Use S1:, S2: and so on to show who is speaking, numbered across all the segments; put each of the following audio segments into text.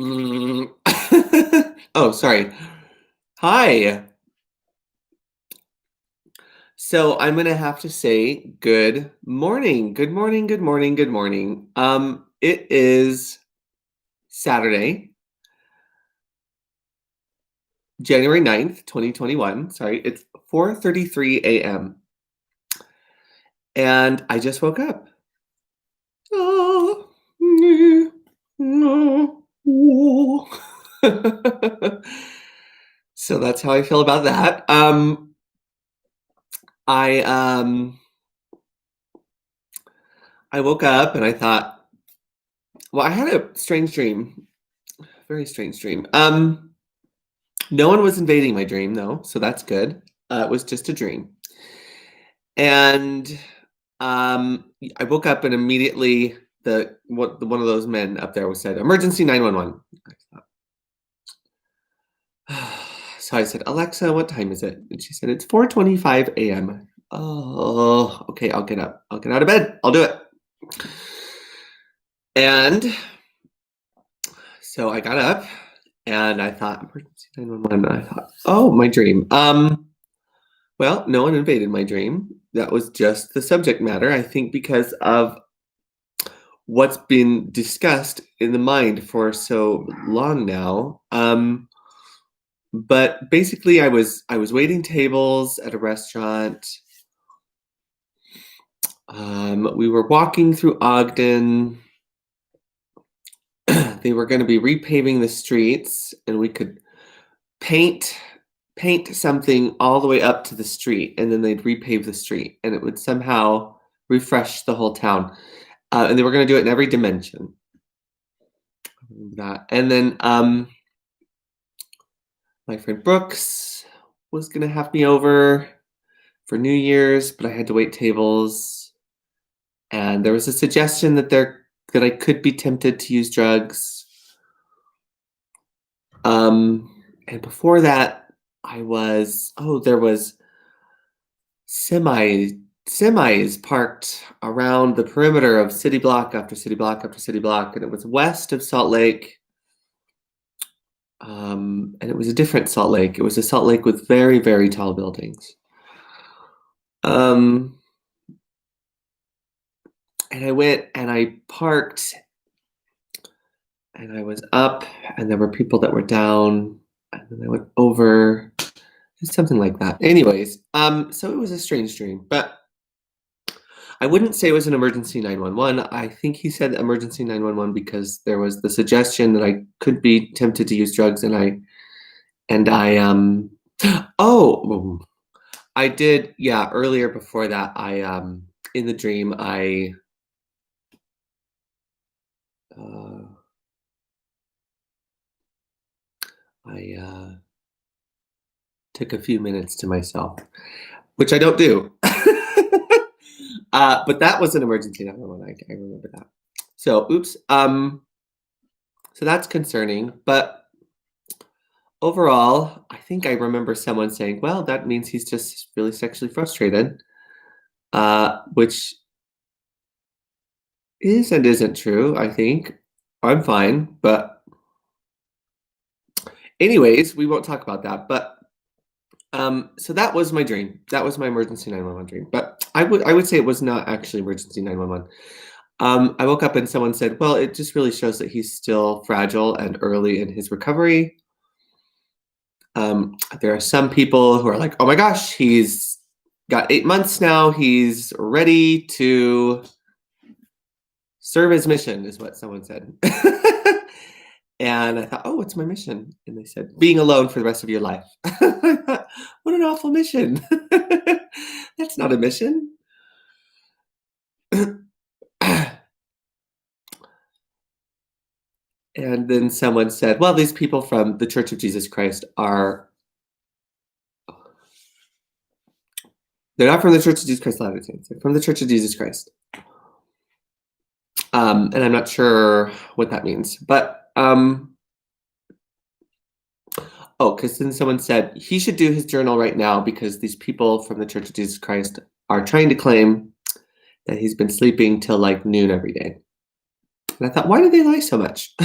S1: Mm. Oh, sorry. Hi. So I'm gonna have to say good morning. Good morning, good morning, good morning. It is Saturday, January 9th, 2021. Sorry, it's 4:33 a.m. And I just woke up. Ah, So that's how I feel about that. I um I woke up and I thought, well, I had a strange dream, very strange dream. No one was invading my dream though, so that's good. It was just a dream, and I woke up and immediately one of those men up there was said emergency 911. So I said, Alexa, what time is it? And she said it's 4:25 a.m. Oh, okay, I'll get up. I'll get out of bed. I'll do it. And so I got up and I thought, emergency 911. I thought, oh, my dream. Well, no one invaded my dream. That was just the subject matter, I think, because of what's been discussed in the mind for so long now. But basically I was waiting tables at a restaurant. We were walking through Ogden. They were going to be repaving the streets, and we could paint something all the way up to the street, and then they'd repave the street, and it would somehow refresh the whole town. And they were going to do it in every dimension. That, and then my friend Brooks was going to have me over for New Year's, but I had to wait tables, and there was a suggestion that I could be tempted to use drugs. And before that, there was semis parked around the perimeter of city block after city block after city block, and it was west of Salt Lake. And it was a different Salt Lake. It was a Salt Lake with very, very tall buildings. And I went and I parked, and I was up, and there were people that were down, and then I went over, something like that. Anyways, so it was a strange dream, but I wouldn't say it was an emergency 911. I think he said emergency 911 because there was the suggestion that I could be tempted to use drugs, and I oh, I did, yeah, earlier before that, in the dream, I took a few minutes to myself, which I don't do. But that was an emergency 911. I remember that. So, oops. So that's concerning. But overall, I think I remember someone saying, "Well, that means he's just really sexually frustrated," which is and isn't true. I think I'm fine, but anyways, we won't talk about that. But so that was my dream. That was my emergency 911 dream. But I would say it was not actually emergency 911. I woke up and someone said, "Well, it just really shows that he's still fragile and early in his recovery." There are some people who are like, "Oh my gosh, he's got 8 months now. He's ready to serve his mission," is what someone said. And I thought, "Oh, what's my mission?" And they said, "Being alone for the rest of your life." I thought, what an awful mission. That's not a mission. And then someone said, "Well, these people from the Church of Jesus Christ they're not from the Church of Jesus Christ Latter-day Saints. They're from the Church of Jesus Christ." And I'm not sure what that means, but because then someone said he should do his journal right now because these people from the Church of Jesus Christ are trying to claim that he's been sleeping till like noon every day. And I thought, why do they lie so much?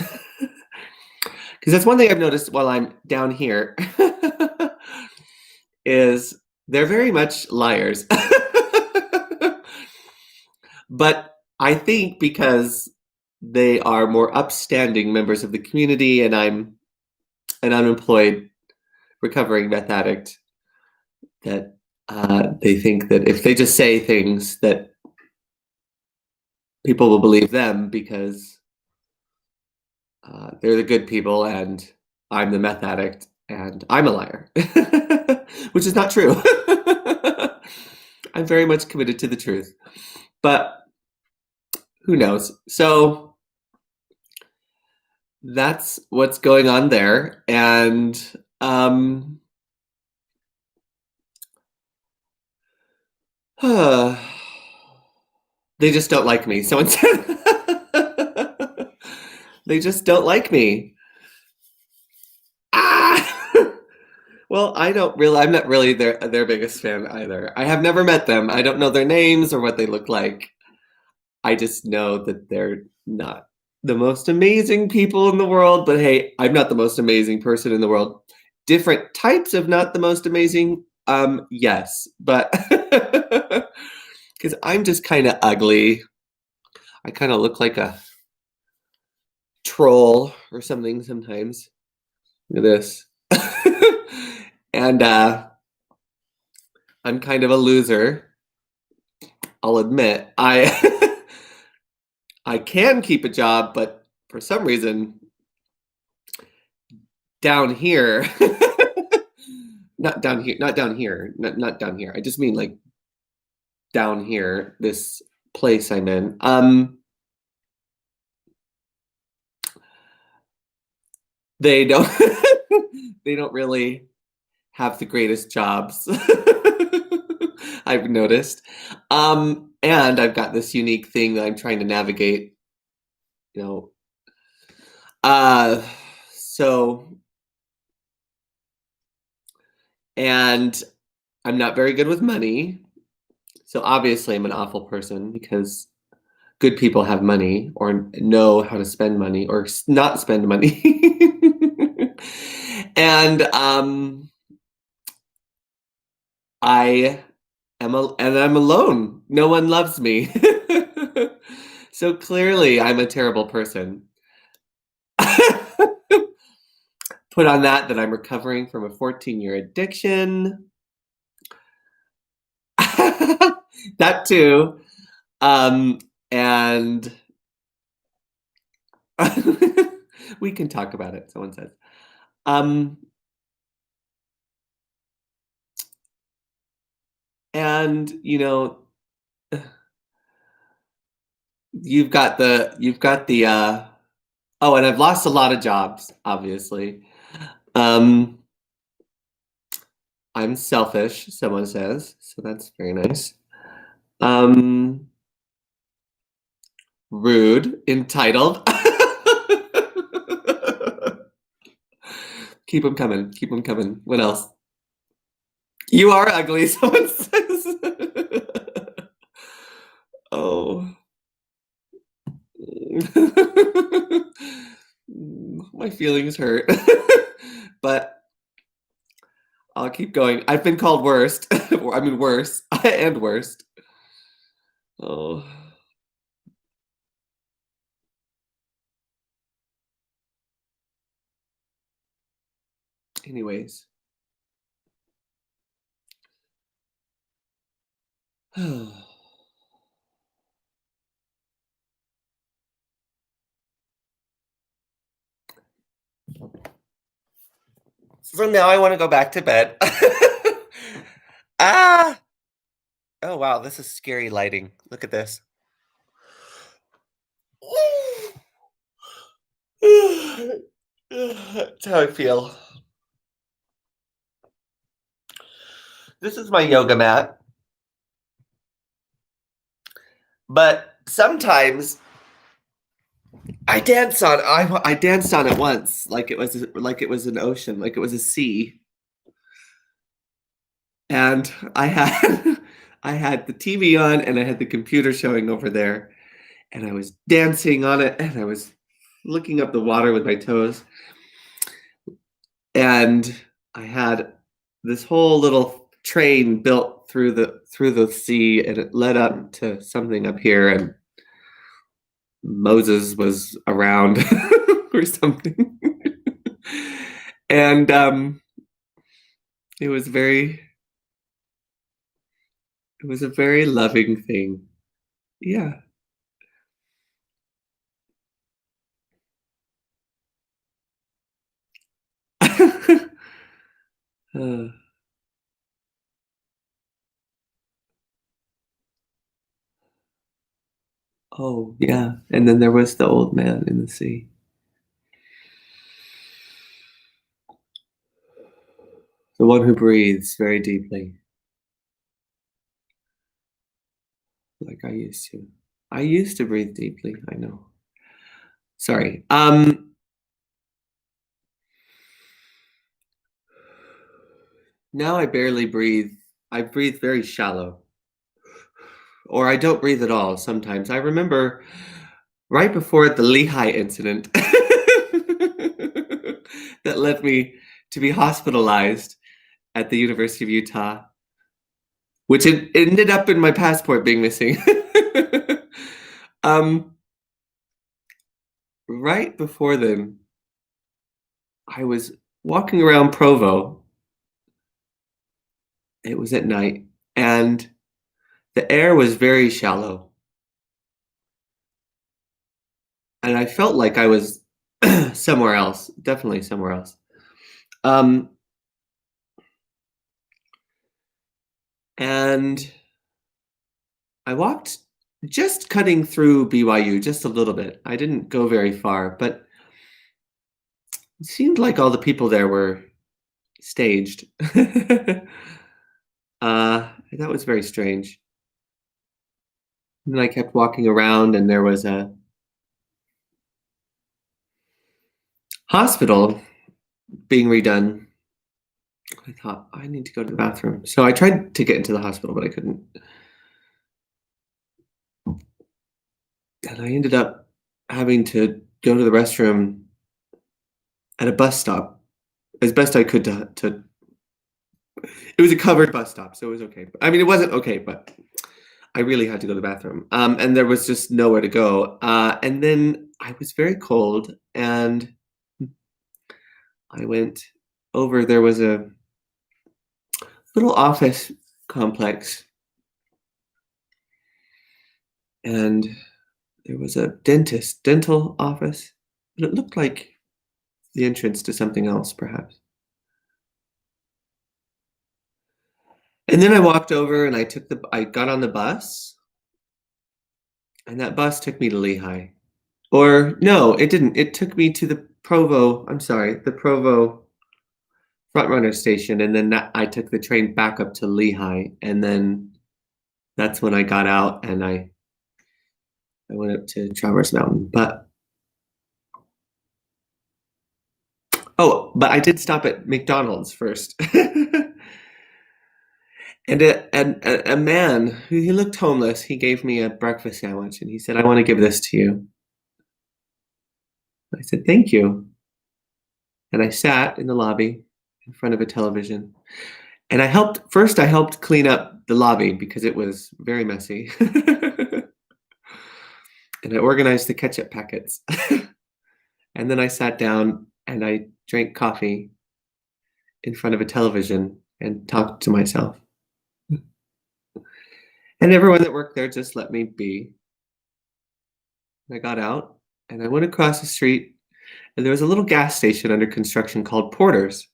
S1: Because that's one thing I've noticed while I'm down here is they're very much liars. But I think because they are more upstanding members of the community and I'm an unemployed recovering meth addict, that they think that if they just say things that people will believe them because they're the good people and I'm the meth addict and I'm a liar, which is not true. I'm very much committed to the truth, but who knows? So that's what's going on there. And they just don't like me. Someone said they just don't like me. Ah! Well, I'm not really their biggest fan either. I have never met them. I don't know their names or what they look like. I just know that they're not the most amazing people in the world, but hey, I'm not the most amazing person in the world. Different types of not the most amazing, yes, but because I'm just kind of ugly. I kind of look like a troll or something sometimes. Look at this. And I'm kind of a loser. I'll admit. I can keep a job, but for some reason down here not down here, not down here, not down here. I just mean like down here, this place I'm in. They don't they don't really have the greatest jobs. I've noticed. And I've got this unique thing that I'm trying to navigate, you know. So and I'm not very good with money. So obviously I'm an awful person because good people have money or know how to spend money or not spend money. And I'm alone. No one loves me. So clearly I'm a terrible person. Put on that I'm recovering from a 14-year addiction. That too. And we can talk about it, someone says. And you've got the oh, and I've lost a lot of jobs, obviously. I'm selfish, someone says, so that's very nice. Rude, entitled. Keep them coming. Keep them coming. What else? You are ugly, someone says. Oh. My feelings hurt. But I'll keep going. I've been called worst. I mean, worse and worst. Oh. Anyways. So now I want to go back to bed. Ah! Oh, wow, this is scary lighting. Look at this. That's how I feel. This is my yoga mat. But sometimes I danced on it once, like it was an ocean, like it was a sea. And I had I had the TV on and I had the computer showing over there, and I was dancing on it and I was looking up the water with my toes. and I had this whole little train built through the sea, and it led up to something up here, and Moses was around or something. And it was very it was a very loving thing. Yeah. Uh, oh, yeah. And then there was the old man in the sea. The one who breathes very deeply, like I used to. I used to breathe deeply, I know. Sorry. Now I barely breathe. I breathe very shallow, or I don't breathe at all sometimes. I remember right before the Lehigh incident that led me to be hospitalized at the University of Utah, which it ended up in my passport being missing. um, right before then, I was walking around Provo. It was at night, and the air was very shallow, and I felt like I was somewhere else, definitely somewhere else. Um, and I walked just cutting through BYU just a little bit. I didn't go very far, but it seemed like all the people there were staged. That was very strange. And I kept walking around, and there was a hospital being redone. I thought, I need to go to the bathroom. So I tried to get into the hospital, but I couldn't. And I ended up having to go to the restroom at a bus stop as best I could to it was a covered bus stop, so it was okay. I mean, it wasn't okay, but I really had to go to the bathroom. And there was just nowhere to go. And then I was very cold, and I went over. There was a little office complex, and there was a dental office, but it looked like the entrance to something else, perhaps. And then I walked over and I got on the bus, and that bus took me to Lehigh. Or no, it didn't. It took me to the Provo Frontrunner station, and then I took the train back up to Lehigh, and then that's when I got out and I went up to Traverse Mountain. But I did stop at McDonald's first. And a man who he looked homeless, he gave me a breakfast sandwich, and he said, "I want to give this to you." I said, "Thank you." And I sat in the lobby in front of a television. And I helped clean up the lobby because it was very messy. And I organized the ketchup packets. And then I sat down and I drank coffee in front of a television and talked to myself. And everyone that worked there just let me be. I got out and I went across the street, and there was a little gas station under construction called Porter's.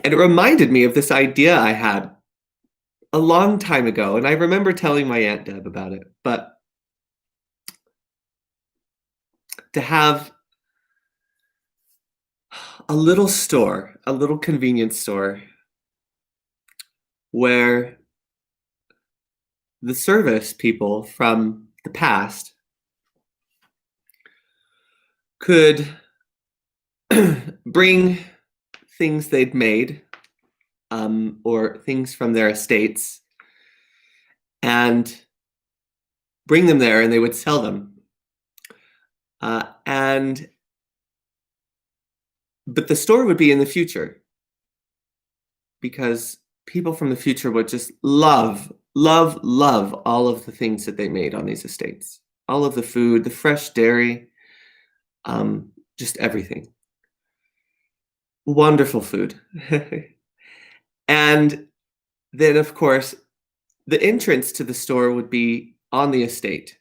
S1: And it reminded me of this idea I had a long time ago. And I remember telling my Aunt Deb about it. But to have a little store, a little convenience store where the service people from the past could bring things they'd made, or things from their estates, and bring them there, and they would sell them. And But the store would be in the future because people from the future would just love, love, love all of the things that they made on these estates. All of the food, the fresh dairy, just everything. Wonderful food. And then, of course, the entrance to the store would be on the estate.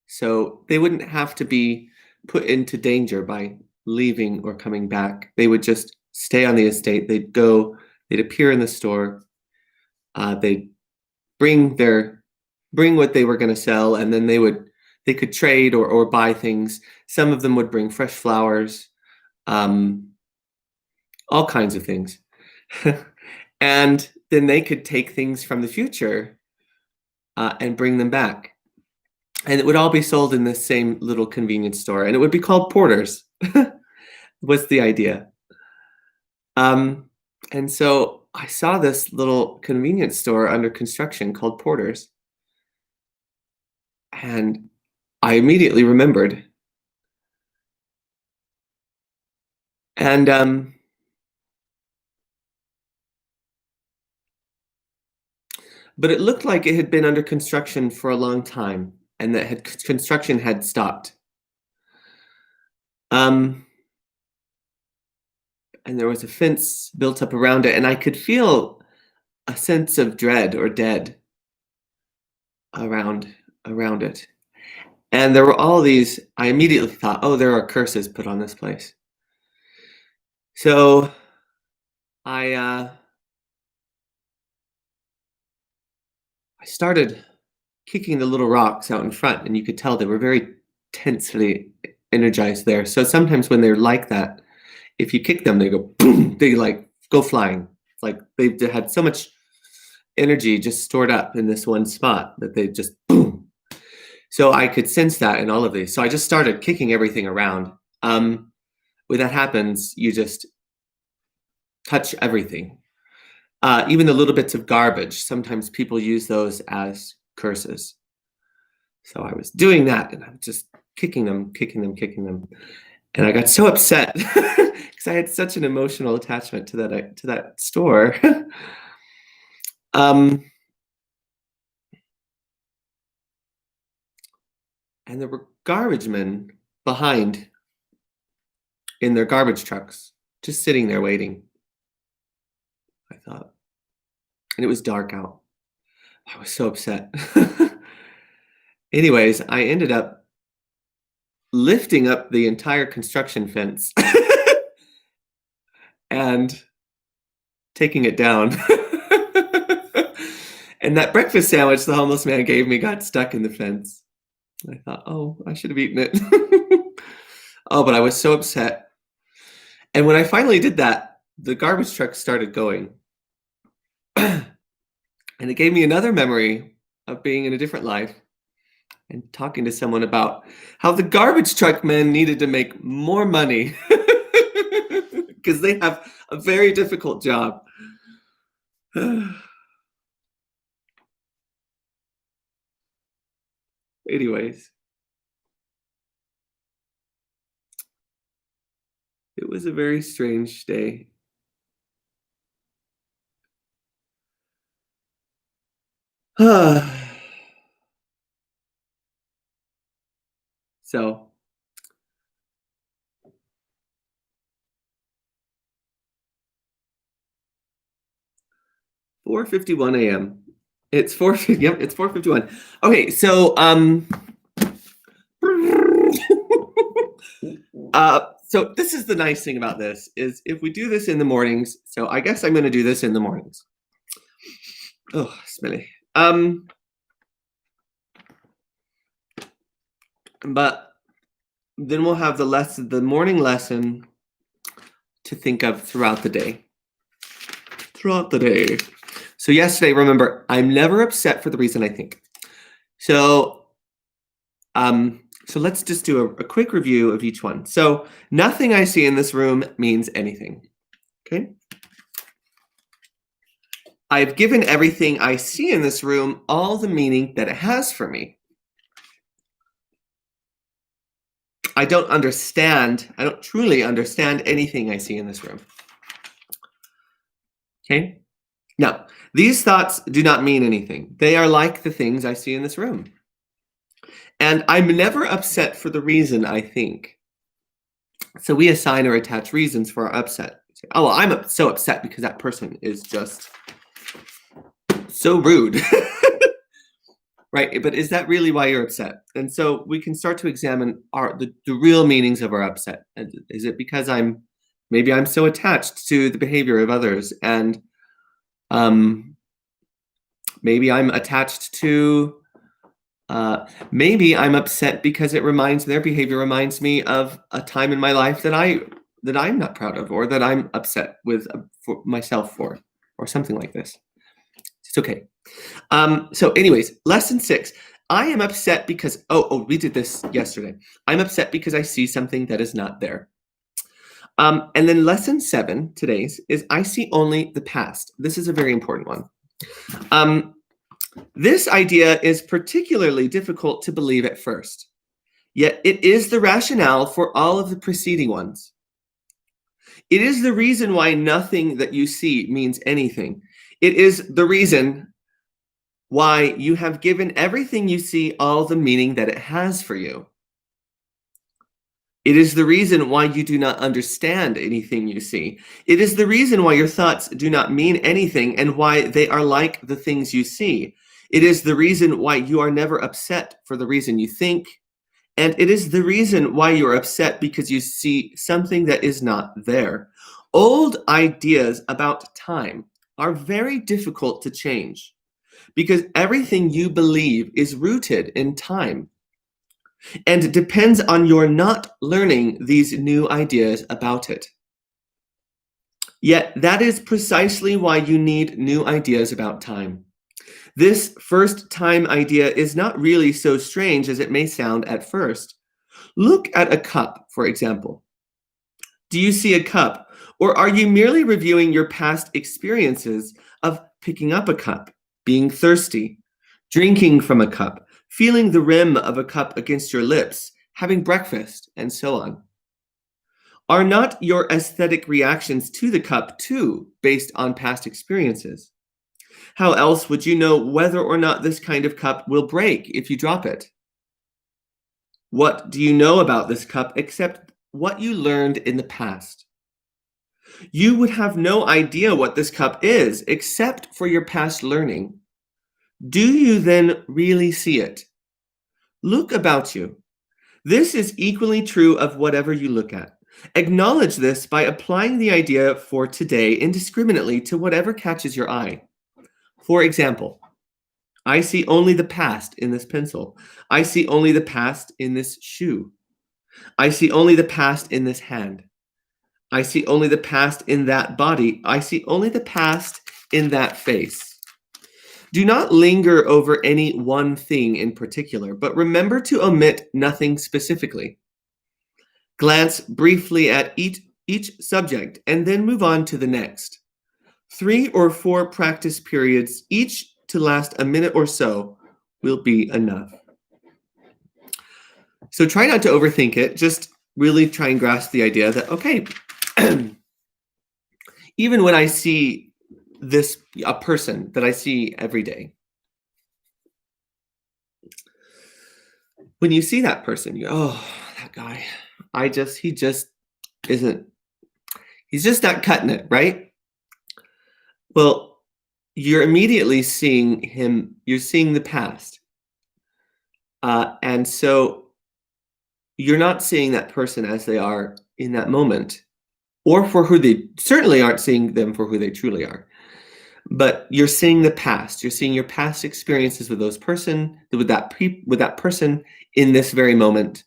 S1: So they wouldn't have to be put into danger by leaving or coming back. They would just stay on the estate. They'd appear in the store. They'd bring what they were going to sell, and then they could trade or buy things. Some of them would bring fresh flowers, all kinds of things. And then they could take things from the future and bring them back. And it would all be sold in this same little convenience store, and it would be called Porter's. Was the idea. And so I saw this little convenience store under construction called Porter's, and I immediately remembered. And but it looked like it had been under construction for a long time, and that construction had stopped. And there was a fence built up around it, and I could feel a sense of dread or dead around it. And there were all these. I immediately thought, "Oh, there are curses put on this place." So I started kicking the little rocks out in front, and you could tell they were very tensely energized there. So sometimes when they're like that, if you kick them, they go boom, they like go flying. Like they had so much energy just stored up in this one spot that they just boom. So I could sense that in all of these. So I just started kicking everything around. When that happens, you just touch everything. Even the little bits of garbage. Sometimes people use those as curses. So I was doing that, and I'm just kicking them. And I got so upset because I had such an emotional attachment to that store. And there were garbage men behind in their garbage trucks, just sitting there waiting, I thought. And it was dark out. I was so upset. Anyways, I ended up lifting up the entire construction fence and taking it down. And that breakfast sandwich the homeless man gave me got stuck in the fence. I thought, oh, I should have eaten it. Oh, but I was so upset. And when I finally did that, the garbage truck started going. And it gave me another memory of being in a different life and talking to someone about how the garbage truck men needed to make more money because they have a very difficult job. Anyways, it was a very strange day. So 4:51 a.m. It's 4. Yep, it's 4:51. Okay, so so this is the nice thing about this is if we do this in the mornings. So I guess I'm going to do this in the mornings. Oh, smelly. But then we'll have the morning lesson to think of throughout the day. So yesterday, remember, I'm never upset for the reason I think. So let's just do a quick review of each one. So nothing I see in this room means anything. Okay. I've given everything I see in this room all the meaning that it has for me. I don't truly understand anything I see in this room. Okay? Now, these thoughts do not mean anything. They are like the things I see in this room. And I'm never upset for the reason I think. So we assign or attach reasons for our upset. Oh, well, I'm so upset because that person is just so rude. Right? But is that really why you're upset? And so we can start to examine the real meanings of our upset. And is it because maybe I'm so attached to the behavior of others, and maybe I'm attached to maybe I'm upset because their behavior reminds me of a time in my life that I'm not proud of, or that I'm upset with for myself for, or something like this. It's okay. So anyways, lesson 6. I am upset because, we did this yesterday. I'm upset because I see something that is not there. And then lesson 7, today's, is I see only the past. This is a very important one. This idea is particularly difficult to believe at first, yet it is the rationale for all of the preceding ones. It is the reason why nothing that you see means anything. It is the reason why you have given everything you see all the meaning that it has for you. It is the reason why you do not understand anything you see. It is the reason why your thoughts do not mean anything and why they are like the things you see. It is the reason why you are never upset for the reason you think. And it is the reason why you're upset because you see something that is not there. Old ideas about time are very difficult to change because everything you believe is rooted in time. And it depends on your not learning these new ideas about it. Yet that is precisely why you need new ideas about time. This first time idea is not really so strange as it may sound at first. Look at a cup, for example. Do you see a cup, or are you merely reviewing your past experiences of picking up a cup, being thirsty, drinking from a cup, feeling the rim of a cup against your lips, having breakfast, and so on? Are not your aesthetic reactions to the cup too based on past experiences? How else would you know whether or not this kind of cup will break if you drop it? What do you know about this cup except what you learned in the past? You would have no idea what this cup is except for your past learning. Do you then really see it? Look about you. This is equally true of whatever you look at. Acknowledge this by applying the idea for today indiscriminately to whatever catches your eye. For example, I see only the past in this pencil. I see only the past in this shoe. I see only the past in this hand. I see only the past in that body. I see only the past in that face. Do not linger over any one thing in particular, but remember to omit nothing specifically. Glance briefly at each subject and then move on to the next. 3 or 4 practice periods, each to last a minute or so, will be enough. So try not to overthink it. Just really try and grasp the idea that, okay, even when I see a person that I see every day, when you see that person, that guy, he just isn't, he's just not cutting it, right? Well, you're immediately seeing him, you're seeing the past. And so you're not seeing that person as they are in that moment, or for who they certainly aren't seeing them for who they truly are. But you're seeing the past. You're seeing your past experiences with that person in this very moment.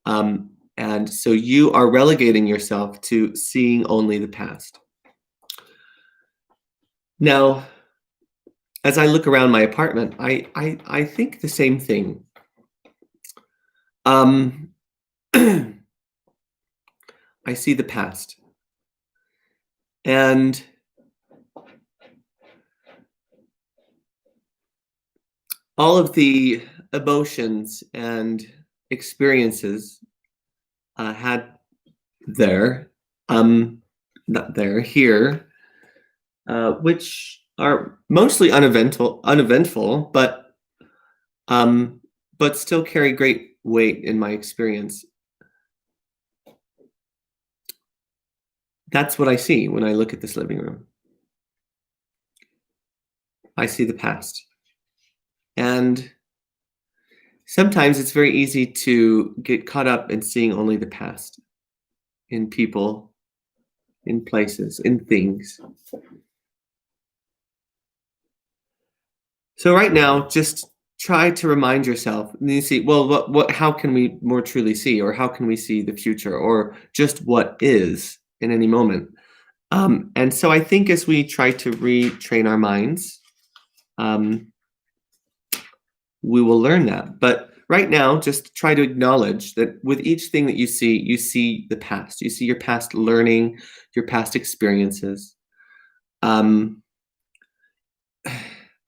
S1: And so you are relegating yourself to seeing only the past. Now, as I look around my apartment, I think the same thing. I see the past. And all of the emotions and experiences had there, not there, here, which are mostly uneventful, um, but still carry great weight in my experience. That's what I see when I look at this living room. I see the past. And sometimes it's very easy to get caught up in seeing only the past in people, in places, in things. So right now, just try to remind yourself, and you see, well, how can we more truly see, or how can we see the future, or just what is in any moment? And so I think as we try to retrain our minds, um, we will learn that. But right now, just try to acknowledge that with each thing that you see the past. You see your past learning, your past experiences. Um,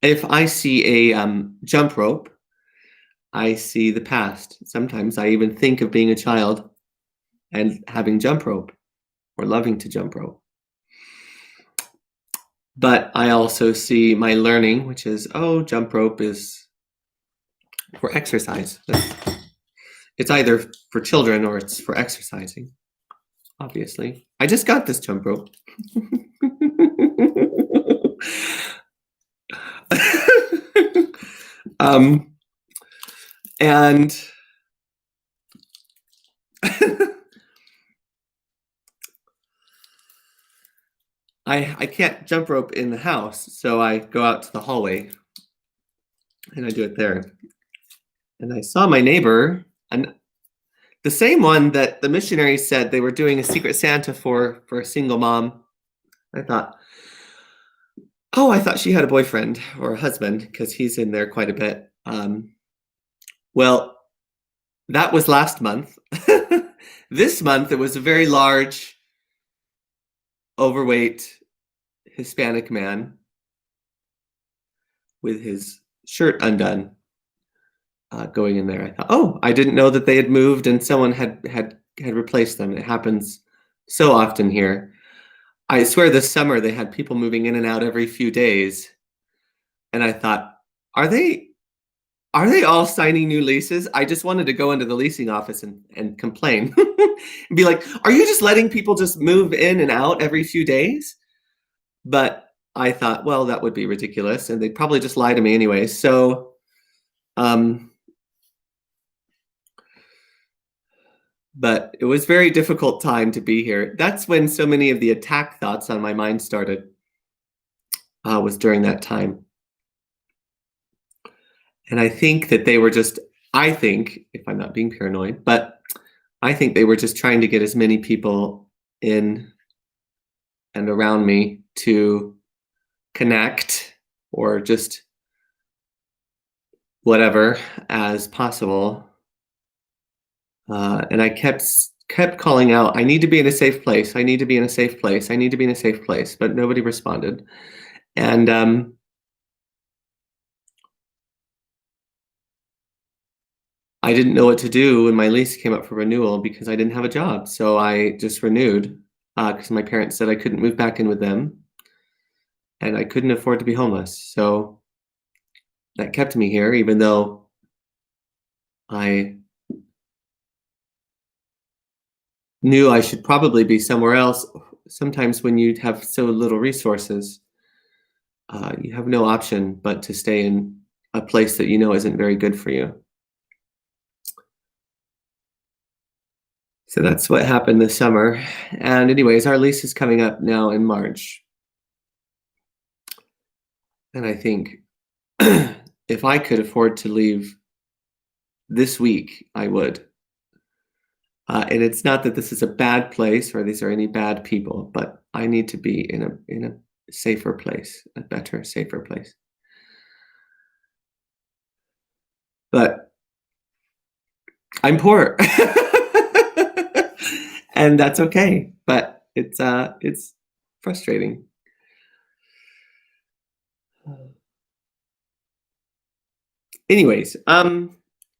S1: if I see a jump rope, I see the past. Sometimes I even think of being a child and having jump rope or loving to jump rope. But I also see my learning, which is, oh, jump rope is for exercise. It's either for children or it's for exercising, obviously. I just got this jump rope. And I can't jump rope in the house, so I go out to the hallway and I do it there. And I saw my neighbor, and the same one that the missionaries said they were doing a Secret Santa for a single mom. I thought, oh, I thought she had a boyfriend or a husband because he's in there quite a bit. Well, that was last month. This month, it was a very large, overweight Hispanic man with his shirt undone, going in there. I thought, oh, I didn't know that they had moved and someone had replaced them. It happens so often here. I swear this summer they had people moving in and out every few days. And I thought, are they all signing new leases? I just wanted to go into the leasing office and complain and be like, are you just letting people just move in and out every few days? But I thought, well, that would be ridiculous, and they'd probably just lie to me anyway. So, but it was very difficult time to be here. That's when so many of the attack thoughts on my mind started, was during that time. And I think that they were just, I think, if I'm not being paranoid, but I think they were just trying to get as many people in and around me to connect or just whatever as possible. And I kept calling out, I need to be in a safe place. I need to be in a safe place. I need to be in a safe place. But nobody responded. And I didn't know what to do when my lease came up for renewal because I didn't have a job. So I just renewed because my parents said I couldn't move back in with them and I couldn't afford to be homeless. So that kept me here, even though I knew I should probably be somewhere else. Sometimes when you have so little resources, you have no option but to stay in a place that you know isn't very good for you. So that's what happened this summer. And anyways, our lease is coming up now in March. And I think if I could afford to leave this week, I would. And it's not that this is a bad place or these are any bad people, but I need to be in a safer place, a better, safer place. But I'm poor. And that's okay. But it's frustrating. Anyways,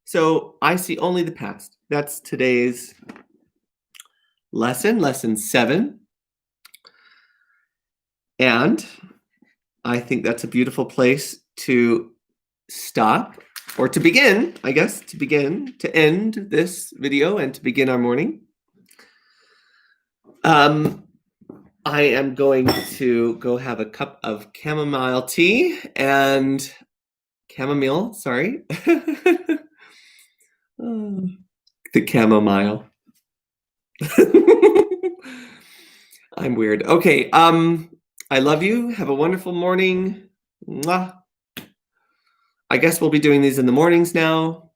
S1: so I see only the past. That's today's lesson 7. And I think that's a beautiful place to stop, or to begin, I guess, to end this video and to begin our morning. I am going to go have a cup of chamomile tea and chamomile, sorry. Oh, the chamomile. I'm weird. Okay, I love you. Have a wonderful morning. Mwah. I guess we'll be doing these in the mornings now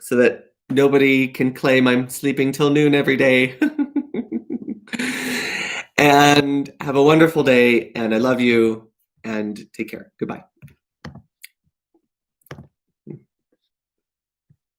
S1: so that nobody can claim I'm sleeping till noon every day. And have a wonderful day, and I love you, and take care. Goodbye.